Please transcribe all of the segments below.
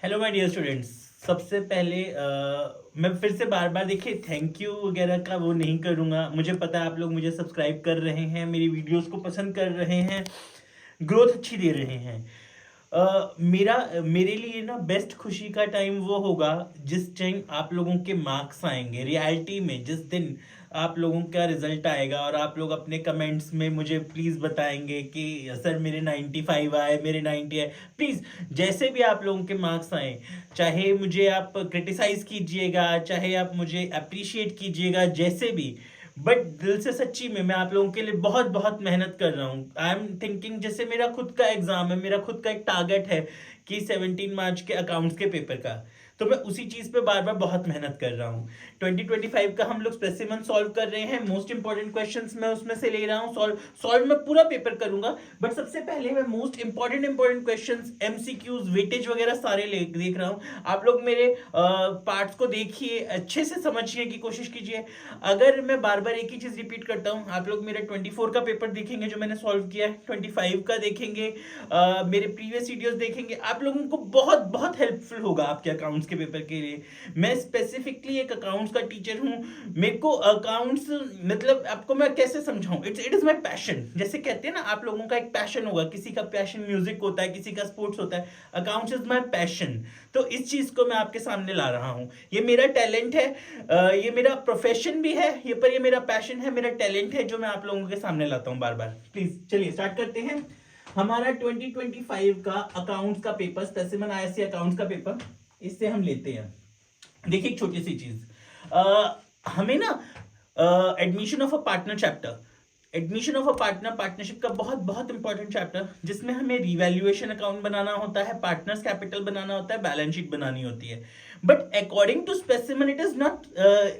Hello my dear students. सबसे पहले मैं फिर से बार बार देखिए थैंक यू वगैरह का वो नहीं करूँगा। मुझे पता है आप लोग मुझे सब्सक्राइब कर रहे हैं, मेरी वीडियोस को पसंद कर रहे हैं, ग्रोथ अच्छी दे रहे हैं। मेरे लिए ना बेस्ट खुशी का टाइम वो होगा जिस टाइम आप लोगों के मार्क्स आएंगे रियलिटी में। जिस दिन आप लोगों का रिजल्ट आएगा और आप लोग अपने कमेंट्स में मुझे प्लीज़ बताएंगे कि सर मेरे 95 आए, मेरे 90 आए। प्लीज़ जैसे भी आप लोगों के मार्क्स आए, चाहे मुझे आप क्रिटिसाइज़ कीजिएगा, चाहे आप मुझे अप्रिशिएट कीजिएगा, जैसे भी, बट दिल से सच्ची में मैं आप लोगों के लिए बहुत बहुत मेहनत कर रहा हूँ। आई एम थिंकिंग जैसे मेरा खुद का एग्जाम है, मेरा खुद का एक टारगेट है कि 17 मार्च के अकाउंट्स के पेपर का, तो मैं उसी चीज पे बार बार बहुत मेहनत कर रहा हूँ। 2025 का हम लोग स्पेसिमन सॉल्व कर रहे हैं। मोस्ट इंपॉर्टेंट क्वेश्चंस मैं उसमें से ले रहा हूँ। सॉल्व मैं पूरा पेपर करूंगा, बट सबसे पहले मैं most important questions, MCQs, weightage वगैरह सारे देख रहा हूँ। आप लोग मेरे पार्ट्स को देखिए, अच्छे से समझने की कोशिश कीजिए। अगर मैं बार बार एक ही चीज रिपीट करता हूँ, आप लोग मेरे 24 का पेपर देखेंगे जो मैंने सॉल्व किया है, 25 का देखेंगे, मेरे प्रीवियस वीडियोस देखेंगे, आप लोगों को बहुत बहुत हेल्पफुल होगा आपके अकाउंट्स के पेपर के लिए। मैं स्पेसिफिकली एक अकाउंट्स का टीचर हूँ। मेरे को अकाउंट्स मतलब आपको मैं कैसे समझाऊं, इट इज माई पैशन। जैसे कहते हैं ना, आप लोगों का एक पैशन होगा, किसी का पैशन म्यूजिक होता है, किसी का स्पोर्ट्स होता है, अकाउंट्स इज माई पैशन। तो इस चीज को मैं आपके सामने ला रहा हूँ। ये मेरा टैलेंट है, ये मेरा प्रोफेशन भी है, ये मेरा पैशन है, मेरा टैलेंट है, जो मैं आप लोगों के सामने लाता हूँ बार बार। प्लीज चलिए स्टार्ट करते हैं। हमारा 2025 का अकाउंट्स का पेपर, स्पेसिमन आईएससी अकाउंट्स का पेपर, इससे हम लेते हैं। देखिए एक छोटी सी चीज, हमें ना admission of a partner chapter, admission of a partner, partnership का बहुत बहुत इंपॉर्टेंट चैप्टर, जिसमें हमें रिवैल्यूएशन अकाउंट बनाना होता है, पार्टनर्स कैपिटल बनाना होता है, बैलेंस शीट बनानी होती है। But according to specimen it is not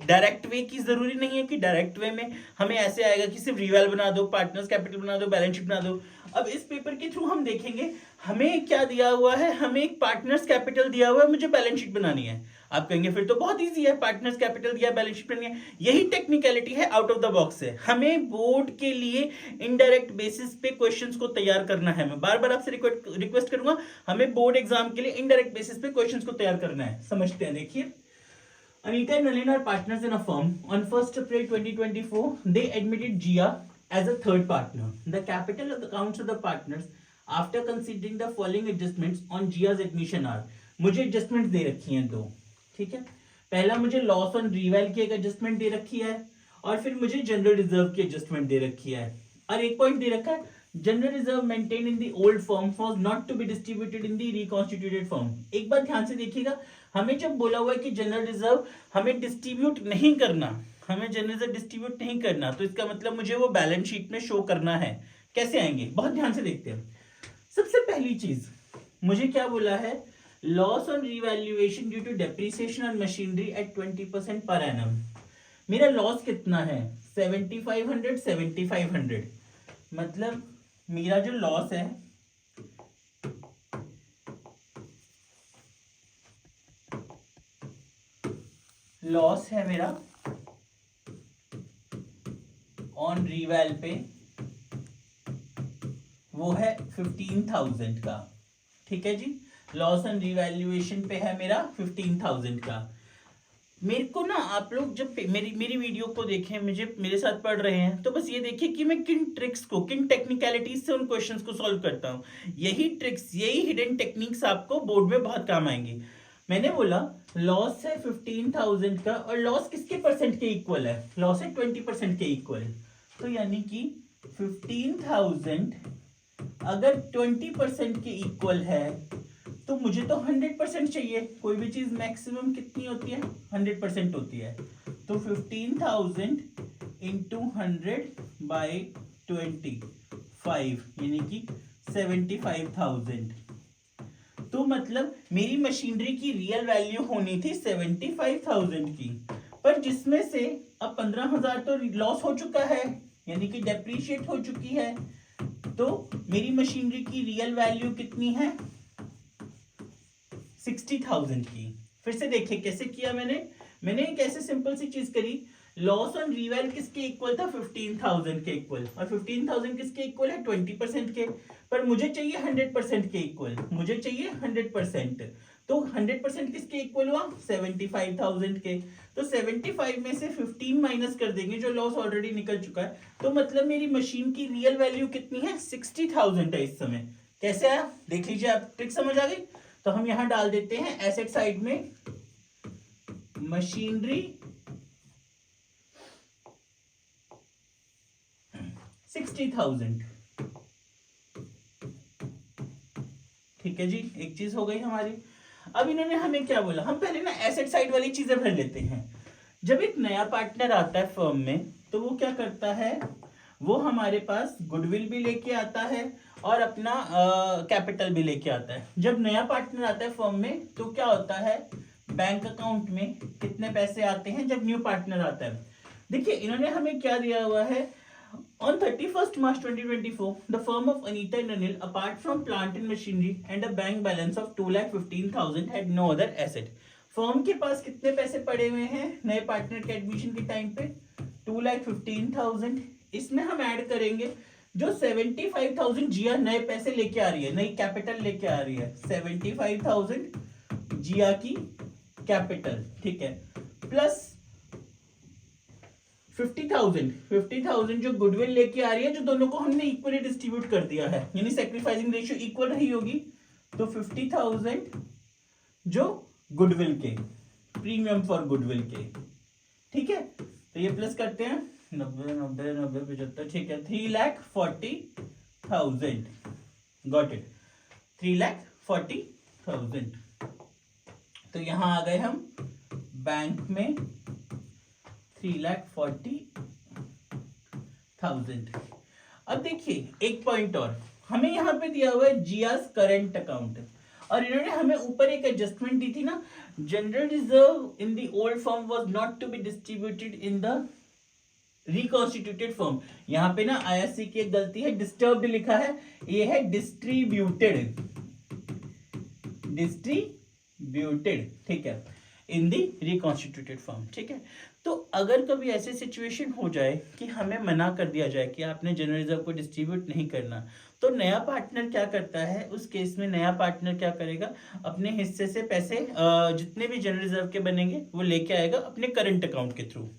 direct way की, जरूरी नहीं है कि डायरेक्ट वे में हमें ऐसे आएगा कि सिर्फ रिवैल बना दो, पार्टनर्स कैपिटल बना दो, बैलेंस शीट बना दो। अब इस पेपर के थ्रू हम देखेंगे हमें क्या दिया हुआ है। हमें एक पार्टनर्स कैपिटल दिया हुआ है, मुझे बैलेंस शीट बनानी है। आप कहेंगे फिर तो बहुत इजी है, पार्टनर्स कैपिटल दिया, बैलेंस शीट बनानी है। यही टेक्निकलिटी है, आउट ऑफ द बॉक्स है। हमें बोर्ड के लिए इनडायरेक्ट बेसिस पे क्वेश्चंस को तैयार करना है। मैं बार बार आपसे रिक्वेस्ट करूंगा, हमें बोर्ड एग्जाम के लिए इनडायरेक्ट बेसिस पे क्वेश्चंस को तैयार करना है। समझते हैं, देखिए। Anita and Nalin are partners in a firm. On 1st April 2024, they admitted Gia as a third partner. The capital accounts of the partners after considering the following adjustments on Gia's admission are. मुझे adjustment दे रखी हैं दो, ठीक है। पहला मुझे loss on रीवैल की एक एडजस्टमेंट दे रखी है, और फिर मुझे जनरल रिजर्व की एडजस्टमेंट दे रखी है। और एक पॉइंट दे रखा है, general reserve maintain in the old firm was not to be distributed in the reconstituted firm. एक बात ध्यान से देखिएगा, हमें जब बोला हुआ है कि जनरल रिजर्व हमें डिस्ट्रीब्यूट नहीं करना, हमें जनरल रिजर्व डिस्ट्रीब्यूट नहीं करना, तो इसका मतलब मुझे वो बैलेंस शीट में शो करना है। कैसे आएंगे, बहुत ध्यान से देखते हैं। सबसे पहली चीज मुझे क्या बोला है, loss on revaluation due to depreciation on machinery at 20% per annum. मेरा लॉस कितना है, 7500, मतलब मेरा जो लॉस है, लॉस है मेरा ऑन रिवैल पे, वो है 15,000 का, ठीक है जी। लॉस ऑन रिवैल्यूएशन पे है मेरा 15,000 का। मेरे को ना, आप लोग जब मेरी वीडियो को देखें, मुझे मेरे साथ पढ़ रहे हैं, तो बस ये देखिए कि मैं किन ट्रिक्स को, किन टेक्निकलिटीज से उन क्वेश्चंस को सॉल्व करता हूँ। यही ट्रिक्स, यही हिडन टेक्निक्स आपको बोर्ड में बहुत काम आएंगी। मैंने बोला लॉस है 15,000 का, और लॉस किसके परसेंट के इक्वल है, लॉस है 20% के इक्वल। तो यानी कि 15,000 अगर 20% के इक्वल है, तो मुझे तो 100% चाहिए। कोई भी चीज मैक्सिमम कितनी होती है, 100% होती है। तो 15,000 इंटू 100/25 यानी कि 75,000। तो मतलब मेरी मशीनरी की रियल वैल्यू होनी थी 75,000 की, पर जिसमें से अब 15,000 तो लॉस हो चुका है, यानी कि डेप्रीशिएट हो चुकी है। तो मेरी मशीनरी की रियल वैल्यू कितनी है, 60,000 की। फिर से देखिए कैसे किया मैंने एक ऐसे सिंपल सी चीज करी, लॉस ऑन रिवैल किसके इक्वल था, 15,000 के इक्वल, और 15,000 किसके इक्वल है, 20% के। पर मुझे चाहिए 100% के इक्वल, मुझे चाहिए 100%। तो 100% किसके इक्वल हुआ 75,000 के। तो 75 में से 15 माइनस कर देंगे, जो लॉस ऑलरेडी निकल चुका है, तो मतलब मेरी मशीन की रियल वैल्यू कितनी है 60,000 है इस समय। कैसे आया देख लीजिए, आप ट्रिक समझ आ गई। तो हम यहां डाल देते हैं एसेट साइड में मशीनरी 60,000। ठीक है जी, एक चीज हो गई हमारी। अब इन्होंने हमें क्या बोला, हम पहले ना एसेट साइड वाली चीजें भर लेते हैं। जब एक नया पार्टनर आता है फर्म में, तो वो क्या करता है, वो हमारे पास गुडविल भी लेके आता है और अपना कैपिटल भी लेके आता है। जब नया पार्टनर आता है फर्म में, तो क्या होता है, बैंक अकाउंट में कितने पैसे आते हैं जब न्यू पार्टनर आता है। देखिए इन्होंने हमें क्या दिया हुआ है, On 31st March 2024, the firm of Anita and Anil, apart from plant and machinery and a bank balance of 2,15,000, had no other asset. Firm के पास कितने पैसे पड़े हुए हैं नए पार्टनर के एडमिशन के टाइम पे 2,15,000। इसमें हम ऐड करेंगे जो 75,000 जिया नए पैसे लेके आ रही है, नई कैपिटल लेके आ रही है, 75,000 जिया की कैपिटल, ठीक है, प्लस 50,000 जो गुडविल लेके आ रही है, जो दोनों को हमने इक्वली डिस्ट्रीब्यूट कर दिया है, यानी सैक्रिफाइसिंग रेशियो इक्वल रही होगी। तो 50,000 जो गुडविल के, प्रीमियम फॉर गुडविल के, ठीक है। तो ये प्लस करते हैं 90 75, ठीक है, 3,40,000, गॉट इट, 3,40,000। तो यहां आ गए हम बैंक में 3,40,000। अब देखिए एक पॉइंट और, हमें यहां पे दिया हुआ है जियास करंट अकाउंट, और इन्होंने हमें ऊपर एक एडजस्टमेंट दी थी ना, general reserve in the old firm was not to be distributed in the reconstituted firm. यहां पे ना आईएससी की एक गलती है, डिस्टर्ब्ड लिखा है, ये है डिस्ट्रीब्यूटेड, डिस्ट्रीब्यूटेड, ठीक है, इन दी रिकॉन्स्टिट्यूटेड फर्म, ठीक है। तो अगर कभी ऐसी सिचुएशन हो जाए कि हमें मना कर दिया जाए कि आपने जनरल रिजर्व को डिस्ट्रीब्यूट नहीं करना, तो नया पार्टनर क्या करता है, उस केस में नया पार्टनर क्या करेगा, अपने हिस्से से पैसे जितने भी जनरल रिजर्व के बनेंगे वो लेके आएगा अपने करंट अकाउंट के थ्रू।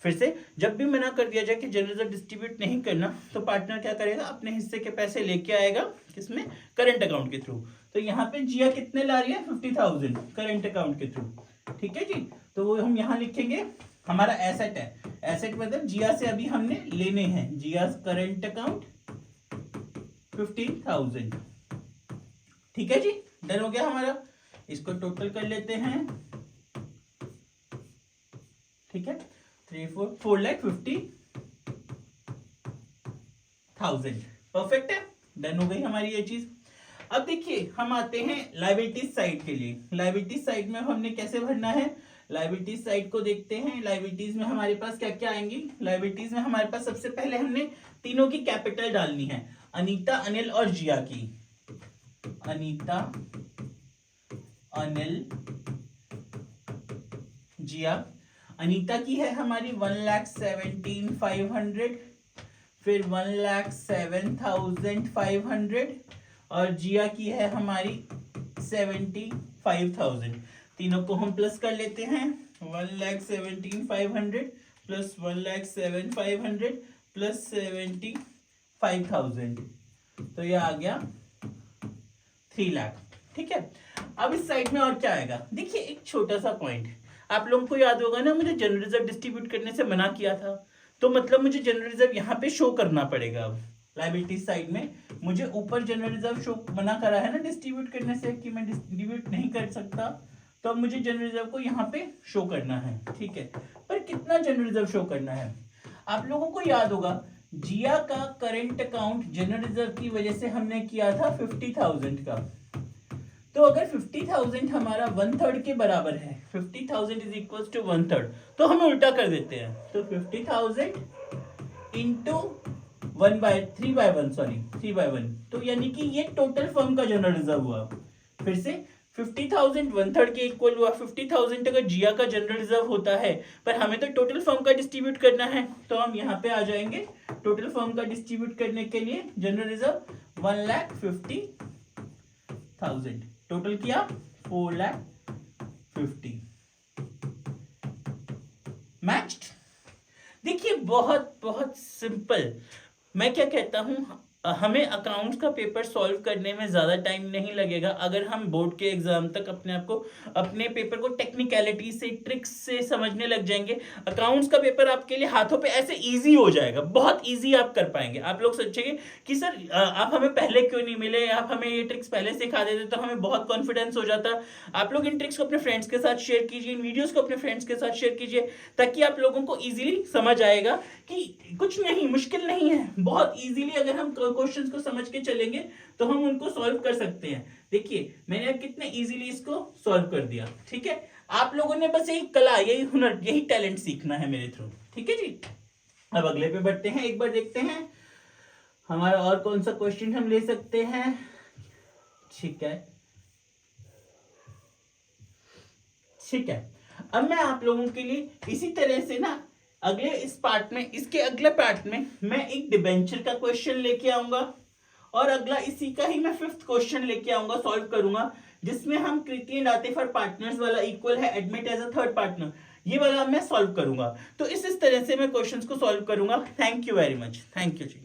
फिर से जब भी मना कर दिया जाए कि जनरल रिजर्व डिस्ट्रीब्यूट नहीं करना, तो पार्टनर क्या करेगा, अपने हिस्से के पैसे लेके आएगा किसमें, करंट अकाउंट के थ्रू। तो यहाँ पे जिया कितने ला रही है 50,000 करंट अकाउंट के थ्रू, ठीक है जी। तो वो हम यहाँ लिखेंगे, हमारा एसेट है, एसेट मतलब जिया से अभी हमने लेने हैं, जिया करंट अकाउंट 50,000, ठीक है जी, डन हो गया हमारा। इसको टोटल कर लेते हैं, ठीक है, 4,50,000, परफेक्ट है, डन हो गई हमारी ये चीज। अब देखिए हम आते हैं लायबिलिटीज साइड के लिए। लायबिलिटीज साइड में हमने कैसे भरना है, लायबिलिटीज साइड को देखते हैं। लायबिलिटीज में हमारे पास क्या क्या आएंगी, लायबिलिटीज में हमारे पास सबसे पहले हमने तीनों की कैपिटल डालनी है, अनीता, अनिल और जिया की। अनीता, अनिल, जिया। अनीता की है हमारी 1,17,500, फिर 1,07,500, और जिया की है हमारी 75,000। तीनों को हम प्लस कर लेते हैं, 1,17,500 प्लस 1,07,500 प्लस 75,000, तो ये आ गया 3 लाख, ठीक है। अब इस साइड में और क्या आएगा, देखिए एक छोटा सा पॉइंट, आप लोगों को याद होगा ना, मुझे जनरल रिजर्व डिस्ट्रीब्यूट करने से मना किया था, तो मतलब मुझे जनरल रिजर्व यहाँ पे शो करना पड़ेगा। अब लायबिलिटी साइड में मुझे ऊपर जनरल रिजर्व शो मना करा है ना डिस्ट्रीब्यूट करने से, कि मैं डिस्ट्रीब्यूट नहीं कर सकता, तो अब मुझे जनरल रिजर्व को यहाँ पे शो करना है, ठीक है। पर कितना जनरल रिजर्व शो करना है, आप लोगों को याद होगा जिया का करंट अकाउंट जनरल रिजर्व की वजह से हमने किया था 50,000 का। तो अगर 50,000 हमारा 1/3 के बराबर है, 50,000 इज इक्वल टू 1/3, तो हम उल्टा कर देते हैं। तो 50,000 इंटू 3/1, तो यानी कि ये टोटल फर्म का जनरल रिजर्व हुआ। फिर से 50,000 1/3 के इक्वल हुआ। 50,000 अगर जिया का जनरल रिजर्व होता है, पर हमें तो टोटल फर्म का डिस्ट्रीब्यूट करना है, तो हम यहाँ पे आ जाएंगे, टोटल फर्म का डिस्ट्रीब्यूट करने के लिए जनरल रिजर्व 1,50,000, टोटल किया 4,50,000 मैच्ड। देखिए बहुत बहुत सिंपल। मैं क्या कहता हूं, हमें अकाउंट्स का पेपर सॉल्व करने में ज़्यादा टाइम नहीं लगेगा अगर हम बोर्ड के एग्जाम तक अपने आप को, अपने पेपर को टेक्निकलिटी से, ट्रिक्स से समझने लग जाएंगे। अकाउंट्स का पेपर आपके लिए हाथों पे ऐसे इजी हो जाएगा, बहुत इजी आप कर पाएंगे। आप लोग सोचेंगे कि सर आप हमें पहले क्यों नहीं मिले, आप हमें ये ट्रिक्स पहले सिखा देते तो हमें बहुत कॉन्फिडेंस हो जाता। आप लोग इन ट्रिक्स को अपने फ्रेंड्स के साथ शेयर कीजिए, इन वीडियोज़ को अपने फ्रेंड्स के साथ शेयर कीजिए, ताकि आप लोगों को ईजिली समझ आएगा कि कुछ नहीं, मुश्किल नहीं है। बहुत ईजिली अगर हम क्वेश्चंस को समझ के चलेंगे तो हम उनको सॉल्व कर सकते हैं। देखिए मैंने कितने इजीली इसको सॉल्व कर दिया। ठीक है, आप लोगों ने बस यही कला, यही हुनर, यही टैलेंट सीखना है मेरे थ्रू। ठीक है जी, अब अगले पे बढ़ते हैं। एक बार देखते हैं हमारा और कौन सा क्वेश्चन हम ले सकते हैं। ठीक है, ठीक है, अब मैं आप लोगों के लिए इसी तरह से ना अगले इस पार्ट में, इसके अगले पार्ट में मैं एक डिबेंचर का क्वेश्चन लेके आऊंगा और अगला इसी का ही मैं 5th क्वेश्चन लेके आऊंगा, सॉल्व करूंगा, जिसमें हम Kriti and Atif for partners वाला इक्वल है admit as a third partner, ये वाला मैं सॉल्व करूंगा। तो इस तरह से मैं क्वेश्चंस को सॉल्व करूंगा। Thank you very much, thank you ji.